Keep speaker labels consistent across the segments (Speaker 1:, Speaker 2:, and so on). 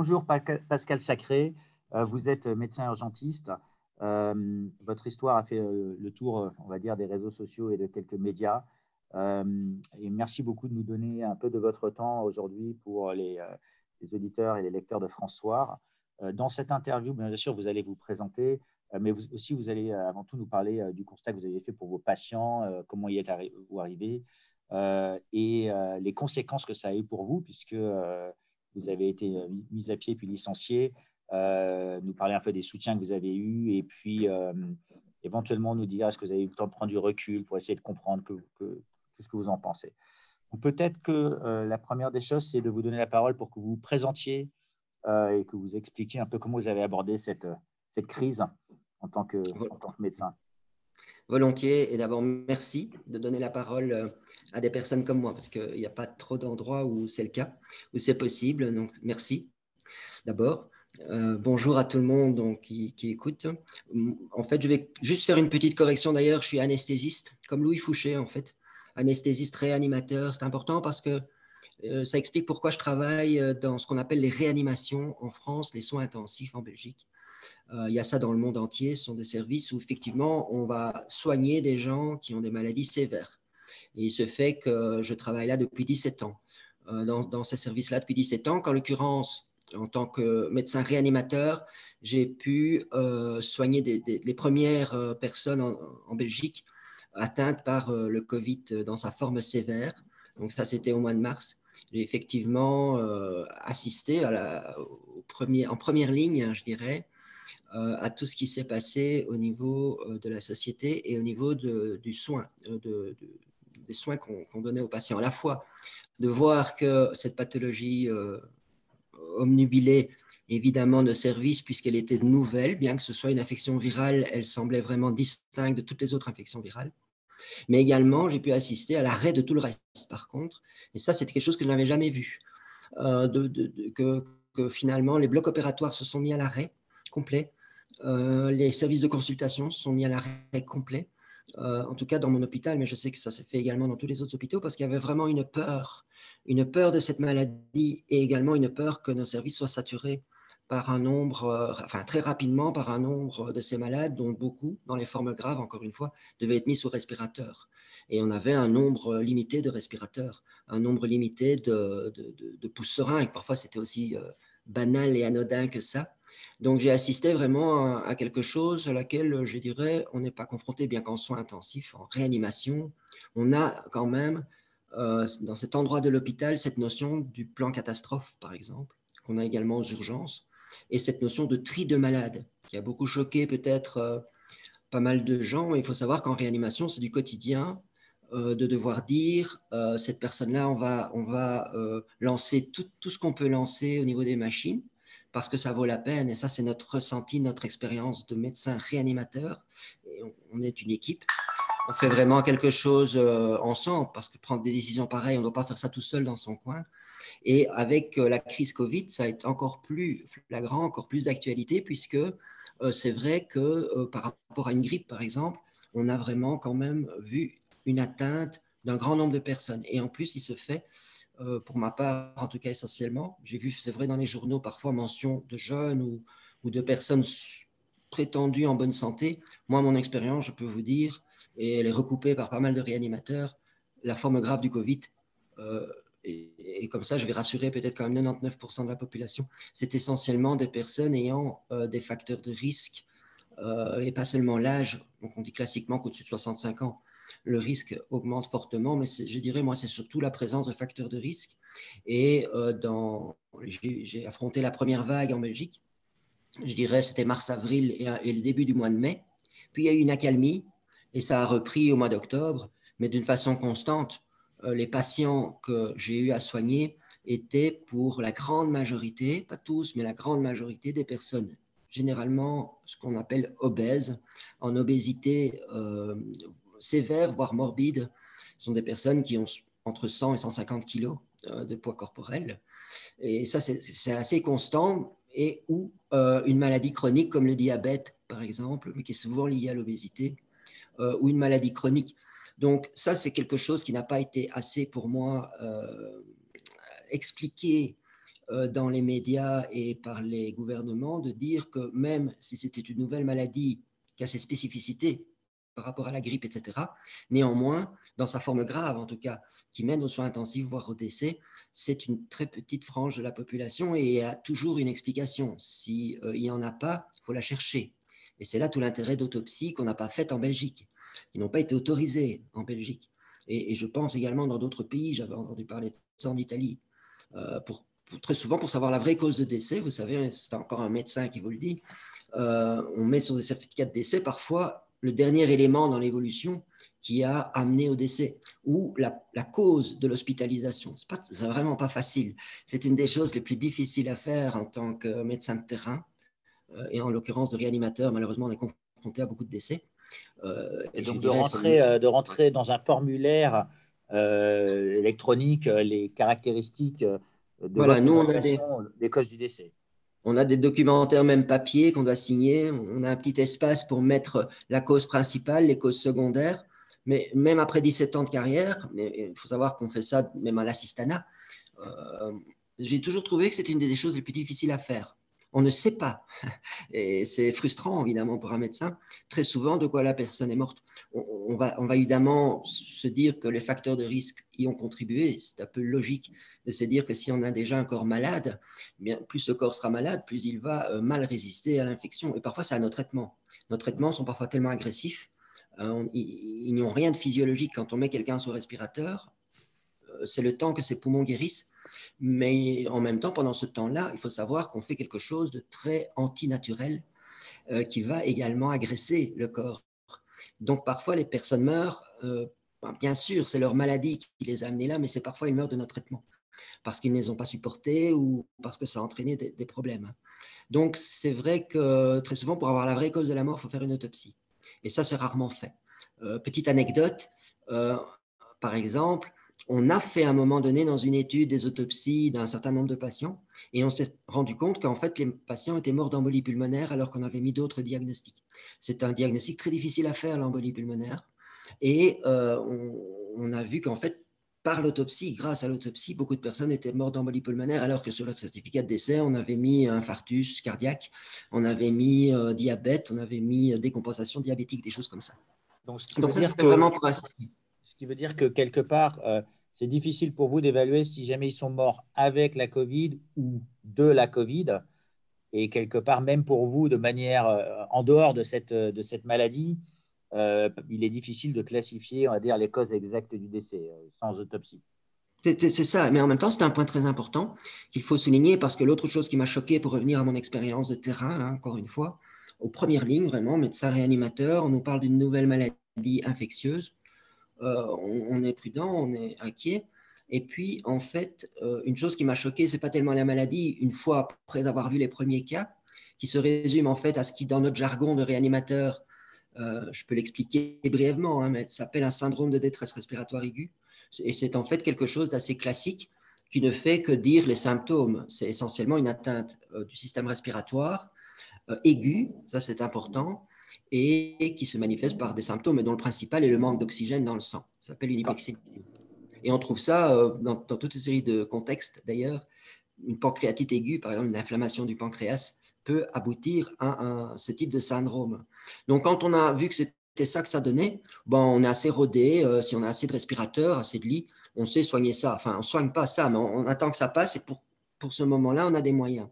Speaker 1: Bonjour Pascal Sacré, vous êtes médecin urgentiste. Votre histoire a fait le tour, on va dire, des réseaux sociaux et de quelques médias. Et merci beaucoup de nous donner un peu de votre temps aujourd'hui pour les auditeurs et les lecteurs de France Soir. Dans cette interview, bien sûr, vous allez vous présenter, mais vous allez avant tout nous parler du constat que vous avez fait pour vos patients, comment y êtes-vous arrivé, et les conséquences que ça a eu pour vous, puisque vous avez été mis à pied puis licencié, nous parler un peu des soutiens que vous avez eus et puis éventuellement nous dire est-ce que vous avez eu le temps de prendre du recul pour essayer de comprendre qu'est-ce que vous en pensez. Donc, peut-être que la première des choses, c'est de vous donner la parole pour que vous vous présentiez et que vous expliquiez un peu comment vous avez abordé cette crise en tant que médecin.
Speaker 2: Volontiers. Et d'abord, merci de donner la parole à des personnes comme moi, parce qu'il n'y a pas trop d'endroits où c'est le cas, où c'est possible. Donc, merci d'abord. Bonjour à tout le monde donc, qui écoute. En fait, je vais juste faire une petite correction. D'ailleurs, je suis anesthésiste, comme Louis Fouché, en fait. Anesthésiste réanimateur, c'est important parce que ça explique pourquoi je travaille dans ce qu'on appelle les réanimations en France, les soins intensifs en Belgique. Il y a ça dans le monde entier. Ce sont des services où effectivement on va soigner des gens qui ont des maladies sévères. Et il se fait que je travaille là depuis 17 ans, dans ces services-là depuis 17 ans, qu'en l'occurrence, en tant que médecin réanimateur, j'ai pu soigner les premières personnes en Belgique atteintes par le Covid dans sa forme sévère. Donc ça, c'était au mois de mars. J'ai effectivement assisté en première ligne, je dirais, à tout ce qui s'est passé au niveau de la société et au niveau du soin, des soins qu'on donnait aux patients. À la fois de voir que cette pathologie omnubilait évidemment nos services puisqu'elle était nouvelle, bien que ce soit une infection virale, elle semblait vraiment distincte de toutes les autres infections virales. Mais également, j'ai pu assister à l'arrêt de tout le reste, par contre. Et ça, c'était quelque chose que je n'avais jamais vu. Que finalement, les blocs opératoires se sont mis à l'arrêt complet. Les services de consultation sont mis à l'arrêt complet, en tout cas dans mon hôpital, mais je sais que ça s'est fait également dans tous les autres hôpitaux parce qu'il y avait vraiment une peur de cette maladie et également une peur que nos services soient saturés par un nombre, très rapidement par un nombre de ces malades dont beaucoup, dans les formes graves, encore une fois, devaient être mis sous respirateur. Et on avait un nombre limité de respirateurs, un nombre limité de pouces seringues. Parfois, c'était aussi banal et anodin que ça. Donc, j'ai assisté vraiment à quelque chose à laquelle, je dirais, on n'est pas confronté, bien qu'en soins intensifs, en réanimation. On a quand même, dans cet endroit de l'hôpital, cette notion du plan catastrophe, par exemple, qu'on a également aux urgences, et cette notion de tri de malades, qui a beaucoup choqué peut-être pas mal de gens. Il faut savoir qu'en réanimation, c'est du quotidien de devoir dire, cette personne-là, on va lancer tout ce qu'on peut lancer au niveau des machines, parce que ça vaut la peine, et ça c'est notre ressenti, notre expérience de médecin réanimateur, et on est une équipe, on fait vraiment quelque chose ensemble, parce que prendre des décisions pareilles, on ne doit pas faire ça tout seul dans son coin, et avec la crise Covid, ça a été encore plus flagrant, encore plus d'actualité, puisque c'est vrai que par rapport à une grippe par exemple, on a vraiment quand même vu une atteinte d'un grand nombre de personnes, et en plus il se fait pour ma part, en tout cas essentiellement, j'ai vu, c'est vrai, dans les journaux, parfois mention de jeunes ou de personnes prétendues en bonne santé. Moi, mon expérience, je peux vous dire, et elle est recoupée par pas mal de réanimateurs, la forme grave du Covid, et comme ça, je vais rassurer peut-être quand même 99% de la population, c'est essentiellement des personnes ayant des facteurs de risque, et pas seulement l'âge. Donc, on dit classiquement qu'au-dessus de 65 ans, le risque augmente fortement, mais je dirais, moi, c'est surtout la présence de facteurs de risque. Et j'ai affronté la première vague en Belgique, je dirais, c'était mars-avril et le début du mois de mai. Puis il y a eu une accalmie et ça a repris au mois d'octobre, mais d'une façon constante. Les patients que j'ai eu à soigner étaient pour la grande majorité, pas tous, mais la grande majorité des personnes généralement ce qu'on appelle obèses, en obésité sévère, voire morbide. Ce sont des personnes qui ont entre 100 et 150 kilos de poids corporel. Et ça, c'est assez constant. Et ou une maladie chronique comme le diabète, par exemple, mais qui est souvent liée à l'obésité, ou une maladie chronique. Donc ça, c'est quelque chose qui n'a pas été assez pour moi expliqué dans les médias et par les gouvernements de dire que même si c'était une nouvelle maladie qui a ses spécificités par rapport à la grippe, etc., néanmoins, dans sa forme grave en tout cas, qui mène aux soins intensifs, voire au décès, c'est une très petite frange de la population et il y a toujours une explication. S'il n'y en a pas, il faut la chercher. Et c'est là tout l'intérêt d'autopsies qu'on n'a pas faites en Belgique, qui n'ont pas été autorisées en Belgique. Et je pense également dans d'autres pays, j'avais entendu parler de ça en Italie, très souvent pour savoir la vraie cause de décès. Vous savez, c'est encore un médecin qui vous le dit, on met sur des certificats de décès parfois le dernier élément dans l'évolution qui a amené au décès ou la cause de l'hospitalisation. C'est vraiment pas facile. C'est une des choses les plus difficiles à faire en tant que médecin de terrain et en l'occurrence de réanimateur. Malheureusement, on est confronté à beaucoup de décès.
Speaker 1: Et donc de rentrer dans un formulaire électronique les caractéristiques de
Speaker 2: voilà,
Speaker 1: votre
Speaker 2: nous,
Speaker 1: évaluation des causes du décès.
Speaker 2: on a des documentaires même papier qu'on doit signer. On a un petit espace pour mettre la cause principale, les causes secondaires. Mais même après 17 ans de carrière, mais il faut savoir qu'on fait ça même à l'assistanat, j'ai toujours trouvé que c'était une des choses les plus difficiles à faire. On ne sait pas, et c'est frustrant évidemment pour un médecin, très souvent de quoi la personne est morte. On va évidemment se dire que les facteurs de risque y ont contribué, c'est un peu logique de se dire que si on a déjà un corps malade, eh bien, plus ce corps sera malade, plus il va mal résister à l'infection. Et parfois c'est à nos traitements. Nos traitements sont parfois tellement agressifs, ils n'ont rien de physiologique. Quand on met quelqu'un sous respirateur, c'est le temps que ses poumons guérissent. Mais en même temps, pendant ce temps-là, il faut savoir qu'on fait quelque chose de très antinaturel qui va également agresser le corps. Donc parfois, les personnes meurent. Bien sûr, c'est leur maladie qui les a amenés là, mais c'est parfois ils meurent de notre traitement parce qu'ils ne les ont pas supportés ou parce que ça a entraîné des problèmes. Donc c'est vrai que très souvent, pour avoir la vraie cause de la mort, il faut faire une autopsie. Et ça, c'est rarement fait. Petite anecdote, par exemple, on a fait à un moment donné dans une étude des autopsies d'un certain nombre de patients et on s'est rendu compte qu'en fait les patients étaient morts d'embolie pulmonaire alors qu'on avait mis d'autres diagnostics. C'est un diagnostic très difficile à faire, l'embolie pulmonaire, et on a vu qu'en fait par l'autopsie, grâce à l'autopsie, beaucoup de personnes étaient mortes d'embolie pulmonaire alors que sur le certificat de décès, on avait mis infarctus cardiaque, on avait mis diabète, on avait mis décompensation diabétique, des choses comme ça.
Speaker 1: Donc, ce qui
Speaker 2: Donc
Speaker 1: veut
Speaker 2: ça,
Speaker 1: dire
Speaker 2: c'est vraiment pour insister.
Speaker 1: ce qui veut dire que quelque part, c'est difficile pour vous d'évaluer si jamais ils sont morts avec la Covid ou de la Covid. Et quelque part, même pour vous, de manière en dehors de cette maladie, il est difficile de classifier, on va dire, les causes exactes du décès sans autopsie.
Speaker 2: C'est ça, mais en même temps, c'est un point très important qu'il faut souligner parce que l'autre chose qui m'a choqué pour revenir à mon expérience de terrain, hein, encore une fois, aux premières lignes, vraiment, médecin réanimateur, on nous parle d'une nouvelle maladie infectieuse, on est prudent, on est inquiet. Et puis, en fait, une chose qui m'a choqué, c'est pas tellement la maladie, une fois après avoir vu les premiers cas, qui se résume en fait à ce qui, dans notre jargon de réanimateur, je peux l'expliquer brièvement, hein, mais ça s'appelle un syndrome de détresse respiratoire aiguë. Et c'est en fait quelque chose d'assez classique qui ne fait que dire les symptômes. C'est essentiellement une atteinte du système respiratoire aiguë, ça c'est important, et qui se manifeste par des symptômes dont le principal est le manque d'oxygène dans le sang. Ça s'appelle une hypoxémie. Et on trouve ça dans toute une série de contextes d'ailleurs. Une pancréatite aiguë, par exemple, une inflammation du pancréas, peut aboutir à ce type de syndrome. Donc, quand on a vu que c'était ça que ça donnait, bon, on est assez rodé. Si on a assez de respirateurs, assez de lits, on sait soigner ça. Enfin, on ne soigne pas ça, mais on attend que ça passe et pour ce moment-là, on a des moyens.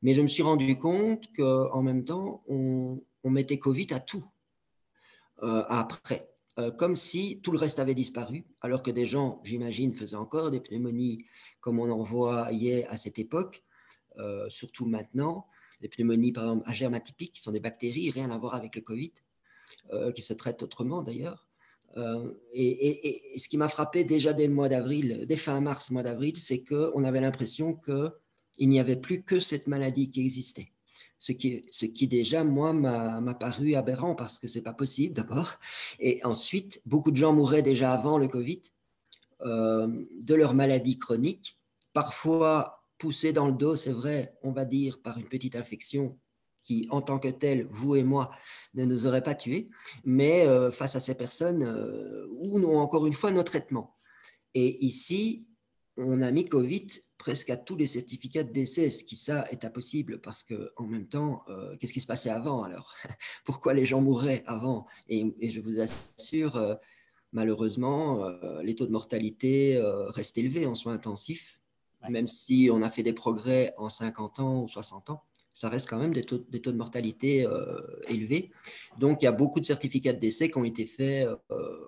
Speaker 2: Mais je me suis rendu compte qu'en même temps, on mettait Covid à tout après. Comme si tout le reste avait disparu, alors que des gens, j'imagine, faisaient encore des pneumonies comme on en voyait à cette époque, surtout maintenant, les pneumonies par exemple agermatypiques, qui sont des bactéries, rien à voir avec le Covid, qui se traitent autrement d'ailleurs. Et ce qui m'a frappé déjà dès le mois d'avril, dès fin mars, mois d'avril, c'est qu'on avait l'impression qu'il n'y avait plus que cette maladie qui existait. Ce qui déjà, moi, m'a paru aberrant parce que ce n'est pas possible d'abord. Et ensuite, beaucoup de gens mouraient déjà avant le Covid de leur maladie chronique, parfois poussés dans le dos, c'est vrai, on va dire, par une petite infection qui, en tant que telle, vous et moi, ne nous aurait pas tués, mais face à ces personnes où nous, encore une fois, nos traitements. Et ici, on a mis Covid presque à tous les certificats de décès, ce qui, ça, est impossible parce qu'en même temps, qu'est-ce qui se passait avant alors? Pourquoi les gens mouraient avant? Et je vous assure, malheureusement, les taux de mortalité restent élevés en soins intensifs, même si on a fait des progrès en 50 ans ou 60 ans. Ça reste quand même des taux de mortalité élevés. Donc, il y a beaucoup de certificats de décès qui ont été faits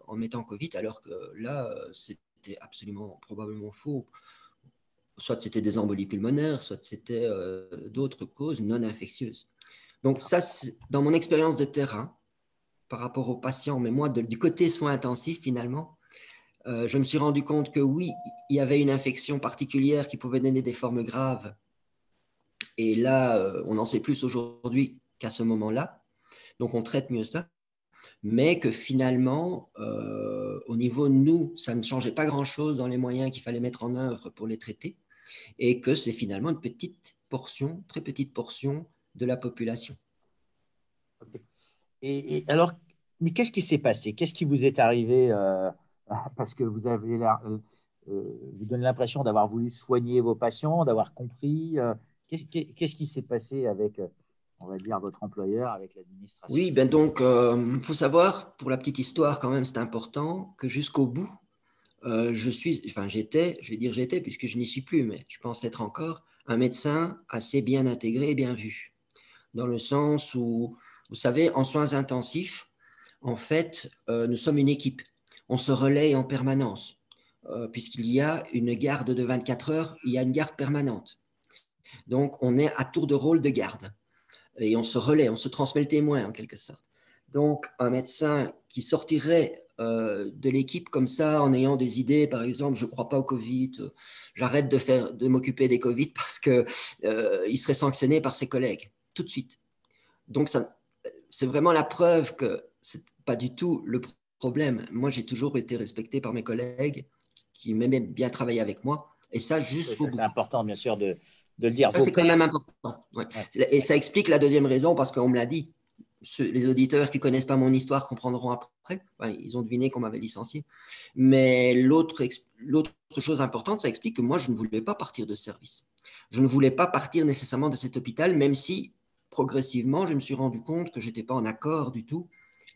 Speaker 2: en mettant Covid, alors que là, c'était absolument probablement faux. Soit c'était des embolies pulmonaires, soit c'était d'autres causes non infectieuses. Donc ça, dans mon expérience de terrain, par rapport aux patients, mais moi, du côté soins intensifs, finalement, je me suis rendu compte que oui, il y avait une infection particulière qui pouvait donner des formes graves. Et là, on en sait plus aujourd'hui qu'à ce moment-là. Donc, on traite mieux ça. Mais que finalement, au niveau de nous, ça ne changeait pas grand-chose dans les moyens qu'il fallait mettre en œuvre pour les traiter. Et que c'est finalement une petite portion, très petite portion de la population.
Speaker 1: Okay. Et alors, mais qu'est-ce qui s'est passé? Qu'est-ce qui vous est arrivé parce que vous avez vous donnez l'impression d'avoir voulu soigner vos patients, d'avoir compris. Qu'est-ce qui s'est passé avec, on va dire, votre employeur, avec l'administration?
Speaker 2: Oui, ben donc, faut savoir, pour la petite histoire quand même, c'est important, que jusqu'au bout, j'étais, je vais dire j'étais, puisque je n'y suis plus, mais je pense être encore, un médecin assez bien intégré et bien vu. Dans le sens où, vous savez, en soins intensifs, en fait, nous sommes une équipe. On se relaie en permanence, puisqu'il y a une garde de 24 heures, il y a une garde permanente. Donc, on est à tour de rôle de garde. Et on se relaie, on se transmet le témoin en quelque sorte. Donc, un médecin qui sortirait de l'équipe comme ça en ayant des idées, par exemple, je ne crois pas au Covid, j'arrête de m'occuper des Covid parce qu'il serait sanctionné par ses collègues, tout de suite. Donc, c'est vraiment la preuve que ce n'est pas du tout le problème. Moi, j'ai toujours été respecté par mes collègues qui m'aimaient bien travailler avec moi, et ça jusqu'au bout.
Speaker 1: C'est important, bien sûr, de le dire.
Speaker 2: Ça, c'est quand même important. Ouais. Ouais. Et ça explique la deuxième raison, parce qu'on me l'a dit. Les auditeurs qui ne connaissent pas mon histoire comprendront après. Enfin, ils ont deviné qu'on m'avait licencié. Mais l'autre chose importante, ça explique que moi, je ne voulais pas partir de service. Je ne voulais pas partir nécessairement de cet hôpital, même si progressivement, je me suis rendu compte que je n'étais pas en accord du tout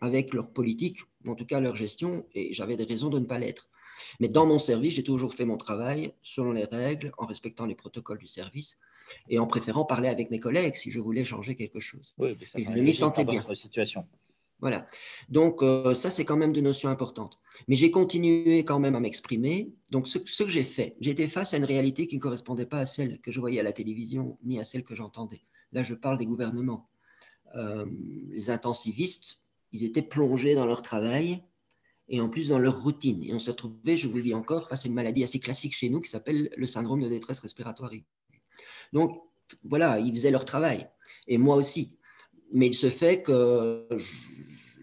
Speaker 2: avec leur politique, ou en tout cas leur gestion, et j'avais des raisons de ne pas l'être. Mais dans mon service, j'ai toujours fait mon travail selon les règles, en respectant les protocoles du service et en préférant parler avec mes collègues si je voulais changer quelque chose.
Speaker 1: Oui, ça
Speaker 2: et je m'y sentais bien.
Speaker 1: Votre situation.
Speaker 2: Voilà. Donc, ça, c'est quand même des notions importantes. Mais j'ai continué quand même à m'exprimer. Donc, ce que j'ai fait, j'ai été face à une réalité qui ne correspondait pas à celle que je voyais à la télévision, ni à celle que j'entendais. Là, je parle des gouvernements. Les intensivistes, ils étaient plongés dans leur travail et en plus dans leur routine. Et on se retrouvait, je vous le dis encore, face à une maladie assez classique chez nous qui s'appelle le syndrome de détresse respiratoire aiguë. Donc, voilà, ils faisaient leur travail. Et moi aussi. Mais il se fait que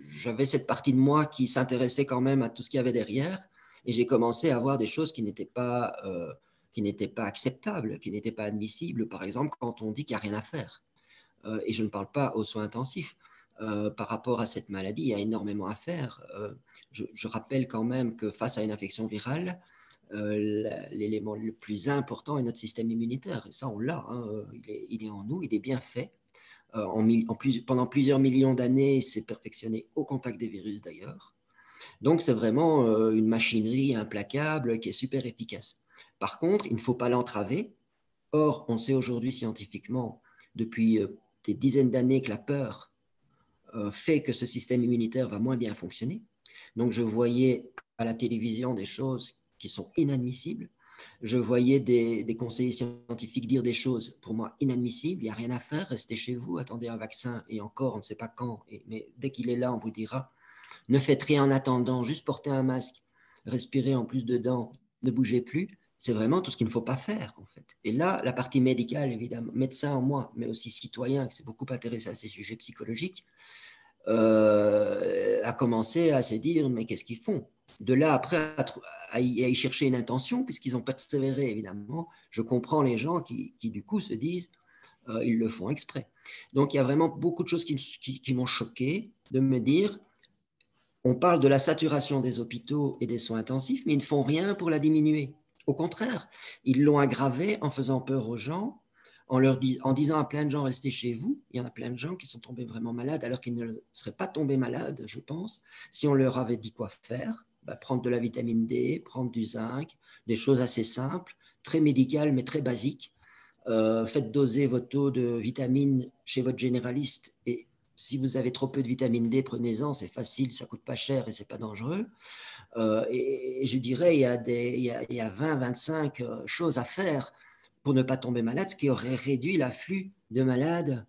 Speaker 2: j'avais cette partie de moi qui s'intéressait quand même à tout ce qu'il y avait derrière. Et j'ai commencé à voir des choses qui n'étaient pas acceptables, qui n'étaient pas admissibles. Par exemple, quand on dit qu'il n'y a rien à faire. Et je ne parle pas aux soins intensifs. Par rapport à cette maladie, il y a énormément à faire. Je rappelle quand même que face à une infection virale, l'élément le plus important est notre système immunitaire. Et ça, on l'a. Hein. Il est en nous, il est bien fait. Pendant plusieurs millions d'années, il s'est perfectionné au contact des virus d'ailleurs. Donc, c'est vraiment une machinerie implacable qui est super efficace. Par contre, il ne faut pas l'entraver. Or, on sait aujourd'hui scientifiquement, depuis des dizaines d'années, que la peur fait que ce système immunitaire va moins bien fonctionner. Donc, je voyais à la télévision des choses qui sont inadmissibles. Je voyais des conseillers scientifiques dire des choses pour moi inadmissibles. Il n'y a rien à faire, restez chez vous, attendez un vaccin et encore, on ne sait pas quand. Mais dès qu'il est là, on vous dira, ne faites rien en attendant, juste portez un masque, respirez en plus dedans, ne bougez plus. C'est vraiment tout ce qu'il ne faut pas faire, en fait. Et là, la partie médicale, évidemment, médecin en moi, mais aussi citoyen, qui s'est beaucoup intéressé à ces sujets psychologiques, a commencé à se dire, mais qu'est-ce qu'ils font? De là, après, à y chercher une intention, puisqu'ils ont persévéré, évidemment. Je comprends les gens qui du coup, se disent, ils le font exprès. Donc, il y a vraiment beaucoup de choses qui m'ont choqué, de me dire, on parle de la saturation des hôpitaux et des soins intensifs, mais ils ne font rien pour la diminuer. Au contraire, ils l'ont aggravé en faisant peur aux gens, en disant à plein de gens restez chez vous. Il y en a plein de gens qui sont tombés vraiment malades alors qu'ils ne seraient pas tombés malades, je pense, si on leur avait dit quoi faire. Prendre de la vitamine D, prendre du zinc, des choses assez simples, très médicales mais très basiques. Faites doser votre taux de vitamine chez votre généraliste et si vous avez trop peu de vitamine D, prenez-en, c'est facile, ça coûte pas cher et c'est pas dangereux. Et je dirais, il y a 20, 25 choses à faire pour ne pas tomber malade, ce qui aurait réduit l'afflux de malades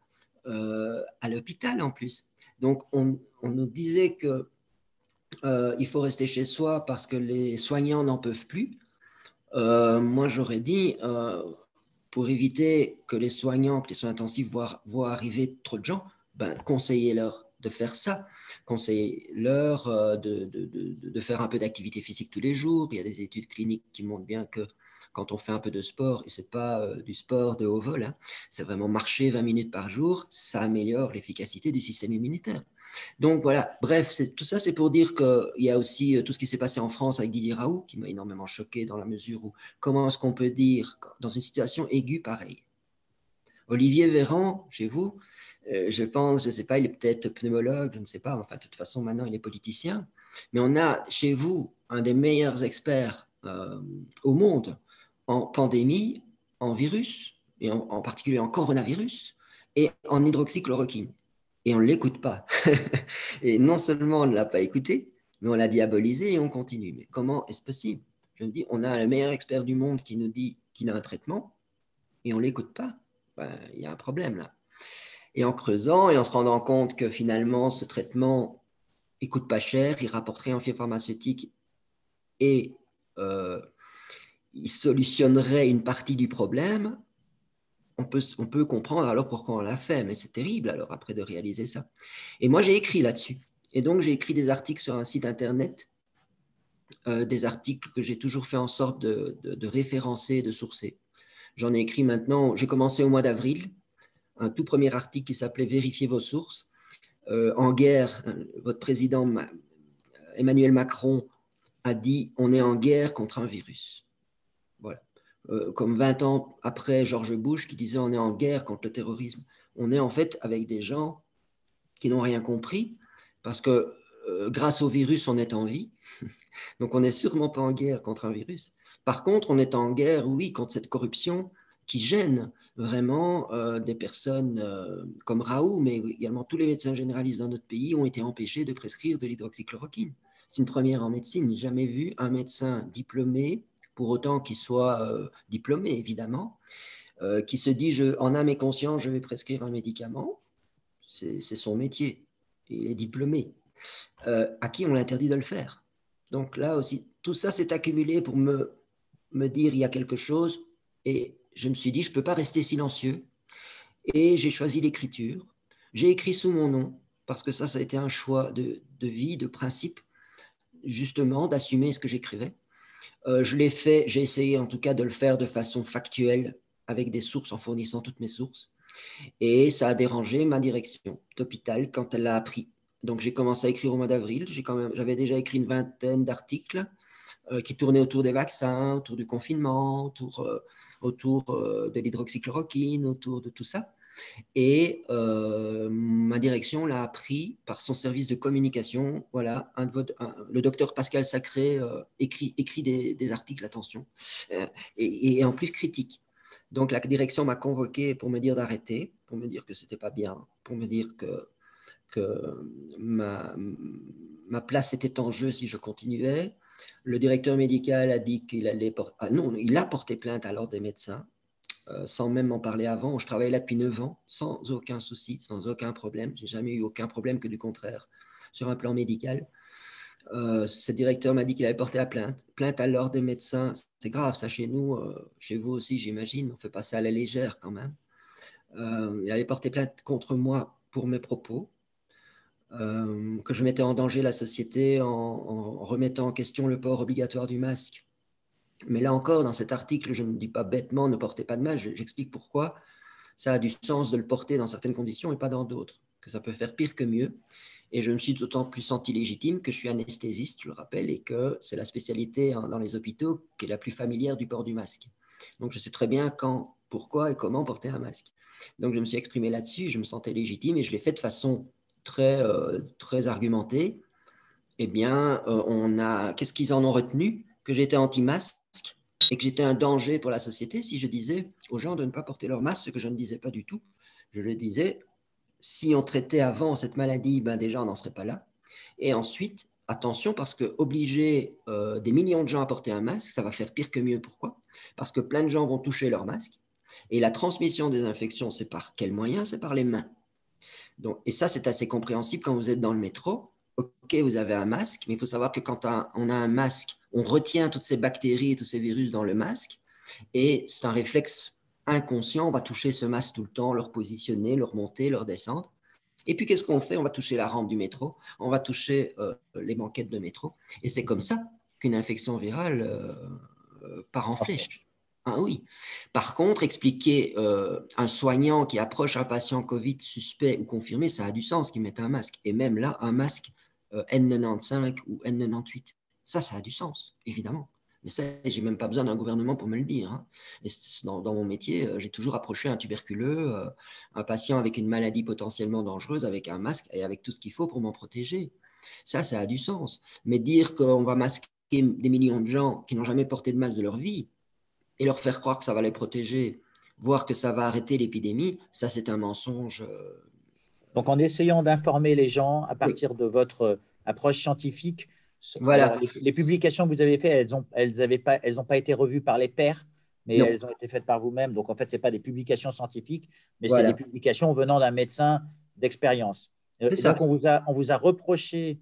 Speaker 2: à l'hôpital en plus. Donc, on nous disait qu'il faut rester chez soi parce que les soignants n'en peuvent plus. Moi, j'aurais dit, pour éviter que les soignants, que les soins intensifs voient arriver trop de gens, conseillez-leur de faire ça. Conseillez-leur de faire un peu d'activité physique tous les jours. Il y a des études cliniques qui montrent bien que quand on fait un peu de sport, et ce n'est pas du sport de haut vol, hein, c'est vraiment marcher 20 minutes par jour, ça améliore l'efficacité du système immunitaire. Donc voilà, bref, tout ça c'est pour dire qu'il y a aussi tout ce qui s'est passé en France avec Didier Raoult, qui m'a énormément choqué dans la mesure où comment est-ce qu'on peut dire dans une situation aiguë pareille. Olivier Véran, chez vous, je pense, je ne sais pas, il est peut-être pneumologue, je ne sais pas, enfin de toute façon maintenant il est politicien, mais on a chez vous un des meilleurs experts au monde en pandémie, en virus, et en particulier en coronavirus, et en hydroxychloroquine. Et on ne l'écoute pas. Et non seulement on ne l'a pas écouté, mais on l'a diabolisé et on continue. Mais comment est-ce possible? Je me dis, on a le meilleur expert du monde qui nous dit qu'il a un traitement et on ne l'écoute pas. Il y a un problème là. Et en creusant et en se rendant compte que finalement, ce traitement, il ne coûte pas cher, il rapporte rien aux firmes pharmaceutiques et il solutionnerait une partie du problème, on peut comprendre alors pourquoi on l'a fait, mais c'est terrible alors après de réaliser ça. Et moi, j'ai écrit là-dessus. Et donc, j'ai écrit des articles sur un site internet, des articles que j'ai toujours fait en sorte de référencer, de sourcer. J'en ai écrit maintenant, j'ai commencé au mois d'avril, un tout premier article qui s'appelait « Vérifiez vos sources ». En guerre, votre président Emmanuel Macron a dit « On est en guerre contre un virus ». Voilà. Comme 20 ans après George Bush qui disait « On est en guerre contre le terrorisme ». On est en fait avec des gens qui n'ont rien compris parce que grâce au virus, on est en vie. Donc, on n'est sûrement pas en guerre contre un virus. Par contre, on est en guerre, oui, contre cette corruption qui gêne vraiment des personnes comme Raoult, mais également tous les médecins généralistes dans notre pays ont été empêchés de prescrire de l'hydroxychloroquine. C'est une première en médecine. J'ai jamais vu un médecin diplômé, pour autant qu'il soit diplômé, évidemment, qui se dit en âme et conscience, je vais prescrire un médicament. C'est son métier. Il est diplômé. À qui on l'interdit de le faire. Donc là aussi, tout ça s'est accumulé pour me dire il y a quelque chose et je me suis dit je ne peux pas rester silencieux et j'ai choisi l'écriture. J'ai écrit sous mon nom parce que ça a été un choix de vie, de principe, justement d'assumer ce que j'écrivais. Je l'ai fait, j'ai essayé en tout cas de le faire de façon factuelle avec des sources, en fournissant toutes mes sources et ça a dérangé ma direction d'hôpital quand elle l'a appris. Donc, j'ai commencé à écrire au mois d'avril. J'avais déjà écrit une vingtaine d'articles qui tournaient autour des vaccins, autour du confinement, autour de l'hydroxychloroquine, autour de tout ça. Et ma direction l'a appris par son service de communication. Voilà, le docteur Pascal Sacré écrit des articles, attention, et en plus critique. Donc, la direction m'a convoqué pour me dire d'arrêter, pour me dire que ce n'était pas bien, pour me dire que ma place était en jeu si je continuais. Le directeur médical a dit qu'il allait il a porté plainte à l'ordre des médecins, sans même m'en parler avant. Je travaille là depuis 9 ans, sans aucun souci, sans aucun problème. Je n'ai jamais eu aucun problème, que du contraire, sur un plan médical. Ce directeur m'a dit qu'il avait porté la plainte à l'ordre des médecins. C'est grave, ça chez nous, chez vous aussi, j'imagine. On fait pas ça à la légère quand même. Il avait porté plainte contre moi pour mes propos. Que je mettais en danger la société en remettant en question le port obligatoire du masque. Mais là encore, dans cet article, je ne dis pas bêtement ne portez pas de masque, j'explique pourquoi ça a du sens de le porter dans certaines conditions et pas dans d'autres, que ça peut faire pire que mieux. Et je me suis d'autant plus senti légitime que je suis anesthésiste, je le rappelle, et que c'est la spécialité dans les hôpitaux qui est la plus familière du port du masque. Donc, je sais très bien quand, pourquoi et comment porter un masque. Donc, je me suis exprimé là-dessus, je me sentais légitime et je l'ai fait de façon très argumentée. Eh bien, qu'est-ce qu'ils en ont retenu? Que j'étais anti-masque et que j'étais un danger pour la société si je disais aux gens de ne pas porter leur masque, ce que je ne disais pas du tout. Je le disais, si on traitait avant cette maladie, ben déjà, on n'en serait pas là. Et ensuite, attention, parce que obliger des millions de gens à porter un masque, ça va faire pire que mieux. Pourquoi? Parce que plein de gens vont toucher leur masque. Et la transmission des infections, c'est par quel moyen? C'est par les mains. Donc, et ça, c'est assez compréhensible quand vous êtes dans le métro. OK, vous avez un masque, mais il faut savoir que quand on a un masque, on retient toutes ces bactéries et tous ces virus dans le masque. Et c'est un réflexe inconscient. On va toucher ce masque tout le temps, le repositionner, le remonter, le redescendre. Et puis, qu'est-ce qu'on fait? On va toucher la rampe du métro, on va toucher les banquettes de métro. Et c'est comme ça qu'une infection virale part en flèche. Ah oui. Par contre, expliquer un soignant qui approche un patient Covid suspect ou confirmé, ça a du sens qu'il mette un masque. Et même là, un masque N95 ou N98, ça a du sens, évidemment. Mais ça, j'ai même pas besoin d'un gouvernement pour me le dire. Hein. Et dans mon métier, j'ai toujours approché un tuberculeux, un patient avec une maladie potentiellement dangereuse, avec un masque et avec tout ce qu'il faut pour m'en protéger. Ça a du sens. Mais dire qu'on va masquer des millions de gens qui n'ont jamais porté de masque de leur vie et leur faire croire que ça va les protéger, voire que ça va arrêter l'épidémie, ça c'est un mensonge.
Speaker 1: Donc, en essayant d'informer les gens à
Speaker 2: Oui,
Speaker 1: partir de votre approche scientifique, alors
Speaker 2: voilà.
Speaker 1: les publications que vous avez faites, elles ont pas été revues par les pairs, mais
Speaker 2: Non,
Speaker 1: elles ont été faites par vous-même. Donc, en fait, ce n'est pas des publications scientifiques, mais c'est des
Speaker 2: voilà.
Speaker 1: publications venant d'un médecin d'expérience.
Speaker 2: C'est
Speaker 1: Et
Speaker 2: ça.
Speaker 1: donc, on vous a reproché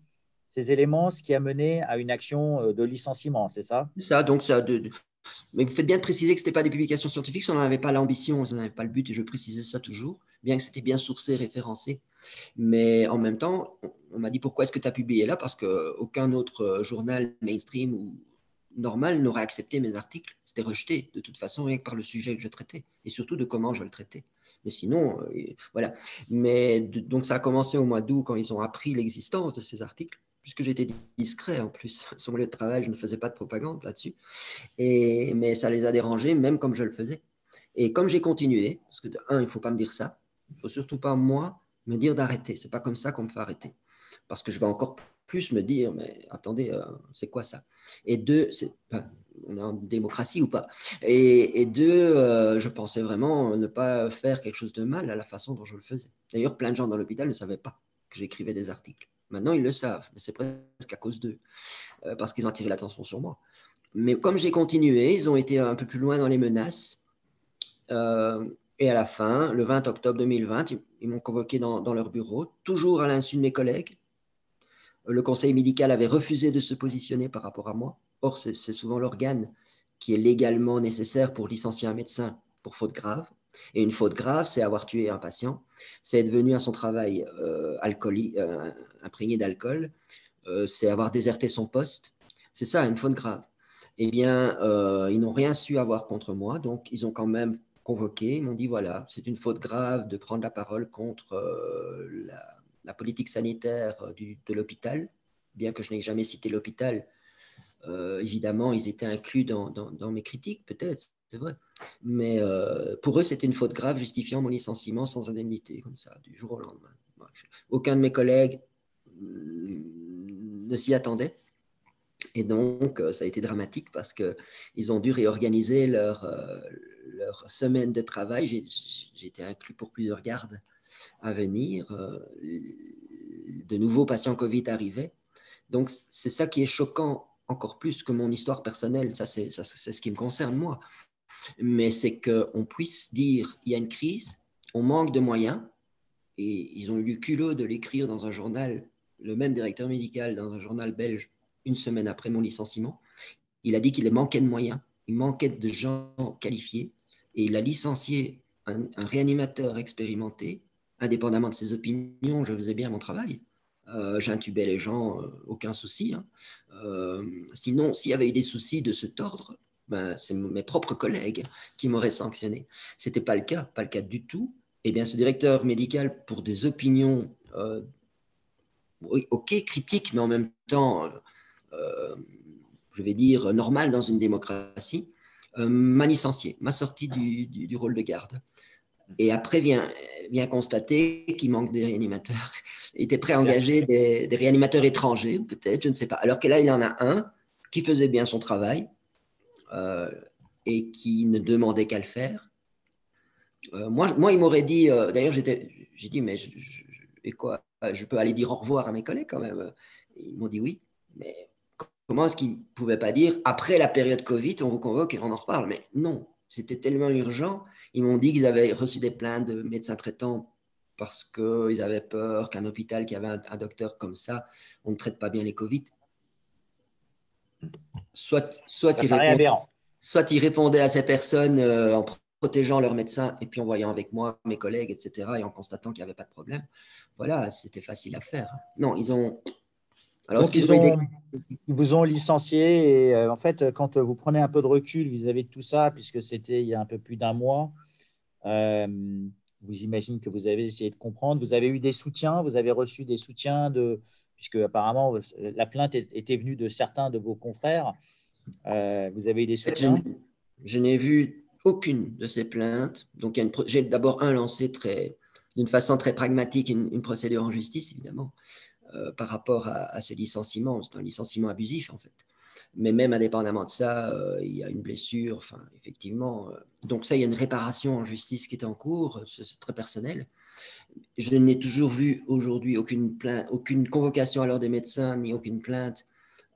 Speaker 1: ces éléments, ce qui a mené à une action de licenciement, c'est ça?
Speaker 2: C'est ça. Donc, mais vous faites bien de préciser que ce n'était pas des publications scientifiques, si on n'en avait pas l'ambition, on n'en avait pas le but, et je précisais ça toujours, bien que c'était bien sourcé, référencé. Mais en même temps, on m'a dit pourquoi est-ce que tu as publié là? Parce qu'aucun autre journal mainstream ou normal n'aurait accepté mes articles. C'était rejeté de toute façon, rien que par le sujet que je traitais, et surtout de comment je le traitais. Mais sinon, voilà. Mais donc ça a commencé au mois d'août quand ils ont appris l'existence de ces articles, puisque j'étais discret en plus. Sur mon lieu de travail, je ne faisais pas de propagande là-dessus. Mais ça les a dérangés, même comme je le faisais. Et comme j'ai continué, parce que de un, il ne faut pas me dire ça, il ne faut surtout pas, moi, me dire d'arrêter. Ce n'est pas comme ça qu'on me fait arrêter. Parce que je vais encore plus me dire, mais attendez, c'est quoi ça? Et deux, on est en démocratie ou pas? Et deux, je pensais vraiment ne pas faire quelque chose de mal à la façon dont je le faisais. D'ailleurs, plein de gens dans l'hôpital ne savaient pas que j'écrivais des articles. Maintenant, ils le savent, mais c'est presque à cause d'eux, parce qu'ils ont attiré l'attention sur moi. Mais comme j'ai continué, ils ont été un peu plus loin dans les menaces. Et à la fin, le 20 octobre 2020, ils m'ont convoqué dans leur bureau, toujours à l'insu de mes collègues. Le conseil médical avait refusé de se positionner par rapport à moi. Or, c'est souvent l'organe qui est légalement nécessaire pour licencier un médecin pour faute grave. Et une faute grave, c'est avoir tué un patient, c'est être venu à son travail imprégné d'alcool, c'est avoir déserté son poste. C'est ça, une faute grave. Eh bien, ils n'ont rien su avoir contre moi, donc ils ont quand même convoqué, ils m'ont dit, voilà, c'est une faute grave de prendre la parole contre la politique sanitaire de l'hôpital, bien que je n'ai jamais cité l'hôpital. Évidemment, ils étaient inclus dans mes critiques, peut-être, c'est vrai. Mais pour eux, c'était une faute grave justifiant mon licenciement sans indemnité, comme ça, du jour au lendemain. Aucun de mes collègues ne s'y attendait. Et donc, ça a été dramatique parce qu'ils ont dû réorganiser leur semaine de travail. J'ai été inclus pour plusieurs gardes à venir. De nouveaux patients Covid arrivaient. Donc, c'est ça qui est choquant encore plus que mon histoire personnelle. Ça, c'est ce qui me concerne, moi. Mais c'est qu'on puisse dire, il y a une crise, on manque de moyens, et ils ont eu le culot de l'écrire dans un journal, le même directeur médical dans un journal belge, une semaine après mon licenciement. Il a dit qu'il manquait de moyens, il manquait de gens qualifiés, et il a licencié un réanimateur expérimenté, indépendamment de ses opinions, je faisais bien mon travail. J'intubais les gens, aucun souci. Hein. Sinon, s'il y avait eu des soucis de ce tordre, ben, c'est mes propres collègues qui m'auraient sanctionné. Ce n'était pas le cas du tout. Eh bien, ce directeur médical, pour des opinions oui, ok, critique, mais en même temps, je vais dire, normal dans une démocratie, m'a licencié, m'a sorti du rôle de garde. Et après, vient constater qu'il manque des réanimateurs. Il était prêt à engager des réanimateurs étrangers, peut-être, je ne sais pas. Alors que là, il en a un qui faisait bien son travail et qui ne demandait qu'à le faire. Moi, il m'aurait dit, d'ailleurs, j'ai dit, mais et quoi, je peux aller dire au revoir à mes collègues quand même. Ils m'ont dit oui, mais comment est-ce qu'ils ne pouvaient pas dire, après la période Covid, on vous convoque et on en reparle? Mais non, c'était tellement urgent. Ils m'ont dit qu'ils avaient reçu des plaintes de médecins traitants parce qu'ils avaient peur qu'un hôpital qui avait un docteur comme ça, on ne traite pas bien les Covid. Soit
Speaker 1: Ça paraît aberrant.
Speaker 2: Ils répondaient à ces personnes en protégeant leurs médecins et puis en voyant avec moi mes collègues, etc., et en constatant qu'il n'y avait pas de problème. Voilà, c'était facile à faire. Non, ils ont. Alors,
Speaker 1: Donc, ils vous ont licencié. Et en fait, quand vous prenez un peu de recul vis-à-vis de tout ça, puisque c'était il y a un peu plus d'un mois, j'imagine que vous avez essayé de comprendre. Vous avez eu des soutiens, vous avez reçu des soutiens puisque apparemment la plainte était venue de certains de vos confrères. Vous avez eu des soutiens?
Speaker 2: Je n'ai vu aucune de ces plaintes. Donc, j'ai d'abord lancé d'une façon très pragmatique une procédure en justice, évidemment, par rapport à ce licenciement. C'est un licenciement abusif, en fait. Mais même indépendamment de ça, il y a une blessure, enfin, effectivement. Donc ça, il y a une réparation en justice qui est en cours, c'est très personnel. Je n'ai toujours vu aujourd'hui aucune convocation à l'ordre des médecins, ni aucune plainte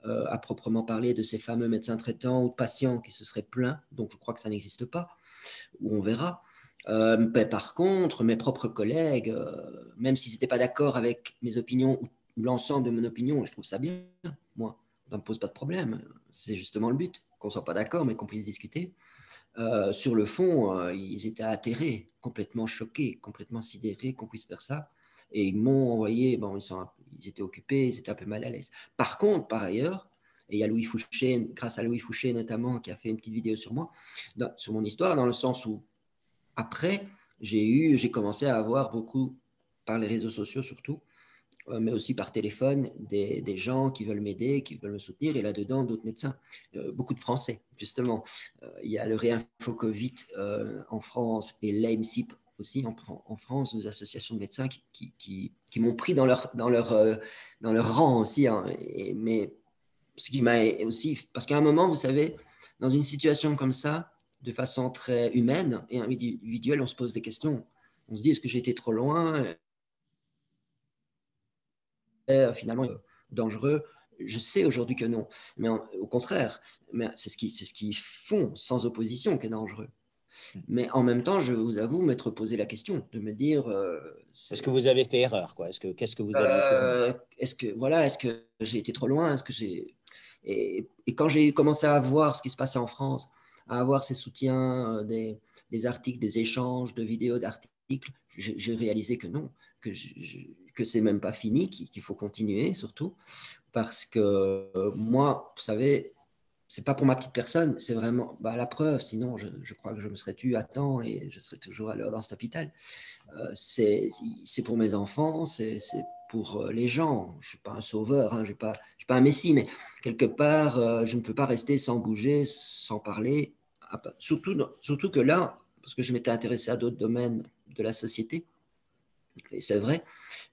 Speaker 2: à proprement parler de ces fameux médecins traitants ou de patients qui se seraient plaints. Donc je crois que ça n'existe pas, ou on verra. Mais par contre, mes propres collègues, même s'ils n'étaient pas d'accord avec mes opinions ou l'ensemble de mon opinion, je trouve ça bien, moi, ça ne me pose pas de problème. C'est justement le but, qu'on ne soit pas d'accord, mais qu'on puisse discuter. Sur le fond, ils étaient atterrés, complètement choqués, complètement sidérés qu'on puisse faire ça. Et ils m'ont envoyé, bon, ils étaient occupés, ils étaient un peu mal à l'aise. Par contre, par ailleurs, et il y a Louis Fouché, grâce à Louis Fouché notamment, qui a fait une petite vidéo sur moi, sur mon histoire, dans le sens où, après, j'ai commencé à avoir beaucoup, par les réseaux sociaux surtout, mais aussi par téléphone, des gens qui veulent m'aider, qui veulent me soutenir, et là-dedans, d'autres médecins, beaucoup de Français, justement. Il y a le Réinfo Covid en France et l'AMSIP aussi en France, des associations de médecins qui m'ont pris dans leur rang aussi. Hein, mais ce qui m'a aussi, parce qu'à un moment, vous savez, dans une situation comme ça, de façon très humaine et individuelle, on se pose des questions. On se dit, est-ce que j'ai été trop loin? Finalement dangereux. Je sais aujourd'hui que non, mais au contraire, mais c'est ce qu'ils font sans opposition qui est dangereux. Mais en même temps, je vous avoue m'être posé la question de me dire
Speaker 1: Est-ce que vous avez fait erreur, quoi? Qu'est-ce que vous aviez fait?
Speaker 2: est-ce que j'ai été trop loin? Est-ce que j'ai et quand j'ai commencé à voir ce qui se passait en France, à avoir ces soutiens, des articles, des échanges de vidéos, d'articles, j'ai réalisé que non, que c'est même pas fini, qu'il faut continuer surtout, parce que moi, vous savez, c'est pas pour ma petite personne, c'est vraiment la preuve. Sinon, je crois que je me serais tué à temps et je serais toujours à l'heure dans cet hôpital. C'est pour mes enfants, c'est pour les gens. Je ne suis pas un sauveur, hein, je ne suis pas un messie, mais quelque part, je ne peux pas rester sans bouger, sans parler. Surtout que là, parce que je m'étais intéressé à d'autres domaines de la société, et c'est vrai,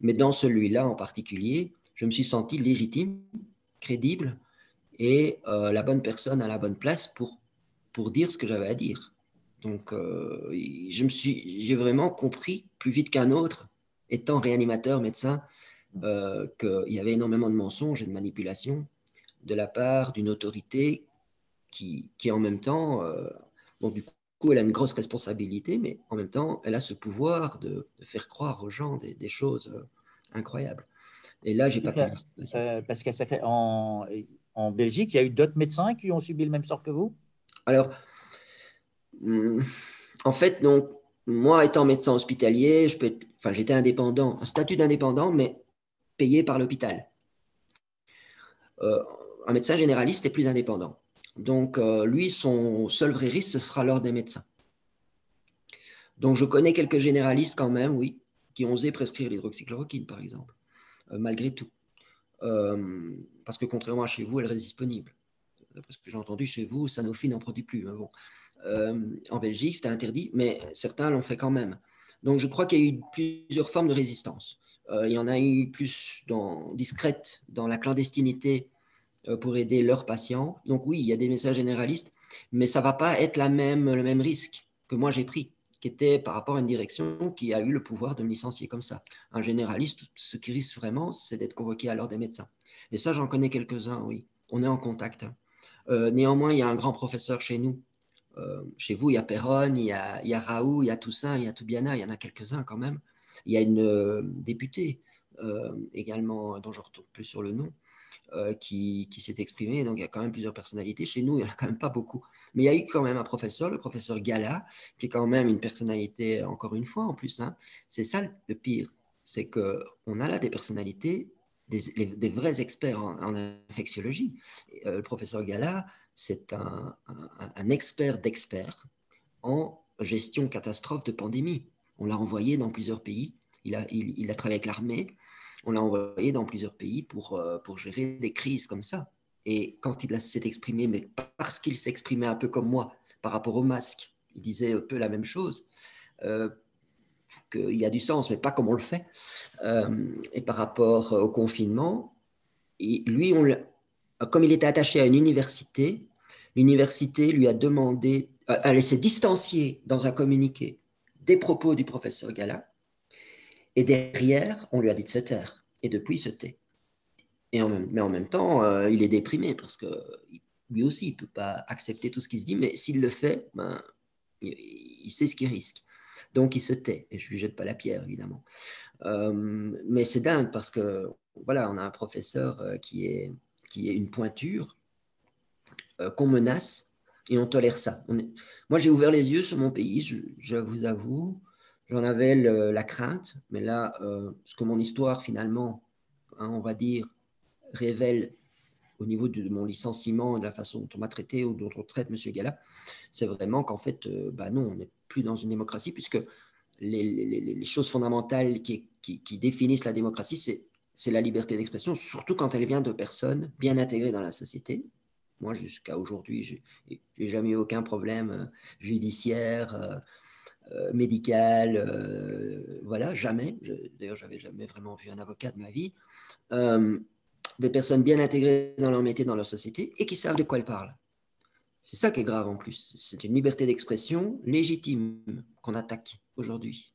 Speaker 2: mais dans celui-là en particulier, je me suis senti légitime, crédible et la bonne personne à la bonne place pour dire ce que j'avais à dire. Donc, j'ai vraiment compris plus vite qu'un autre, étant réanimateur, médecin, qu'il y avait énormément de mensonges et de manipulations de la part d'une autorité qui en même temps, bon, du coup, elle a une grosse responsabilité, mais en même temps, elle a ce pouvoir de faire croire aux gens des choses incroyables. Et là, j'ai pas pu le passer.
Speaker 1: Parce que ça fait en Belgique, il y a eu d'autres médecins qui ont subi le même sort que vous?
Speaker 2: Alors, en fait, donc, moi, étant médecin hospitalier, j'étais indépendant, un statut d'indépendant, mais payé par l'hôpital. Un médecin généraliste est plus indépendant. Donc, lui, son seul vrai risque, ce sera l'ordre des médecins. Donc, je connais quelques généralistes quand même, oui, qui ont osé prescrire l'hydroxychloroquine, par exemple, malgré tout. parce que contrairement à chez vous, elle reste disponible. Parce que j'ai entendu chez vous, Sanofi n'en produit plus. Mais bon. En Belgique, c'était interdit, mais certains l'ont fait quand même. Donc, je crois qu'il y a eu plusieurs formes de résistance. Il y en a eu plus discrètes dans la clandestinité pour aider leurs patients. Donc oui, il y a des messages généralistes, mais ça ne va pas être le même risque que moi j'ai pris, qui était par rapport à une direction qui a eu le pouvoir de me licencier comme ça. Un généraliste, ce qui risque vraiment, c'est d'être convoqué à l'ordre des médecins. Et ça, j'en connais quelques-uns, oui. On est en contact. Néanmoins, il y a un grand professeur chez nous. Chez vous, il y a Perron, il y a Raoult, il y a Toussaint, il y a Toubiana, il y en a quelques-uns quand même. Il y a une députée également, dont je ne retourne plus sur le nom, qui s'est exprimée. Donc, il y a quand même plusieurs personnalités. Chez nous, il n'y en a quand même pas beaucoup. Mais il y a eu quand même un professeur, le professeur Gala, qui est quand même une personnalité, encore une fois, en plus. Hein. C'est ça le pire. C'est qu'on a là des personnalités, des vrais experts en infectiologie. Le professeur Gala, c'est un expert d'experts en gestion catastrophe de pandémie. On l'a envoyé dans plusieurs pays. Il a travaillé avec l'armée. On l'a envoyé dans plusieurs pays pour gérer des crises comme ça. Et quand il s'est exprimé, mais parce qu'il s'exprimait un peu comme moi par rapport au masque, il disait un peu la même chose, qu'il y a du sens, mais pas comme on le fait. Et par rapport au confinement, et lui, comme il était attaché à une université, l'université lui a demandé, elle s'est distanciée dans un communiqué des propos du professeur Gala, et derrière, on lui a dit de se taire. Et depuis, il se tait. Mais en même temps, il est déprimé parce que lui aussi, il ne peut pas accepter tout ce qui se dit, mais s'il le fait, ben, il sait ce qu'il risque. Donc, il se tait. Et je ne lui jette pas la pierre, évidemment. Mais c'est dingue parce que, voilà, on a un professeur qui est une pointure, qu'on menace et on tolère ça. Moi, j'ai ouvert les yeux sur mon pays, je vous avoue. J'en avais la crainte, mais là, ce que mon histoire, finalement, hein, on va dire, révèle au niveau de mon licenciement et de la façon dont on m'a traité ou dont on traite M. Gala, c'est vraiment qu'en fait, non, on n'est plus dans une démocratie, puisque les choses fondamentales qui définissent la démocratie, c'est la liberté d'expression, surtout quand elle vient de personnes bien intégrées dans la société. Moi, jusqu'à aujourd'hui, j'ai jamais eu aucun problème judiciaire, médical, voilà, jamais. D'ailleurs, j'avais jamais vraiment vu un avocat de ma vie. Des personnes bien intégrées dans leur métier, dans leur société, et qui savent de quoi elles parlent. C'est ça qui est grave en plus. C'est une liberté d'expression légitime qu'on attaque aujourd'hui.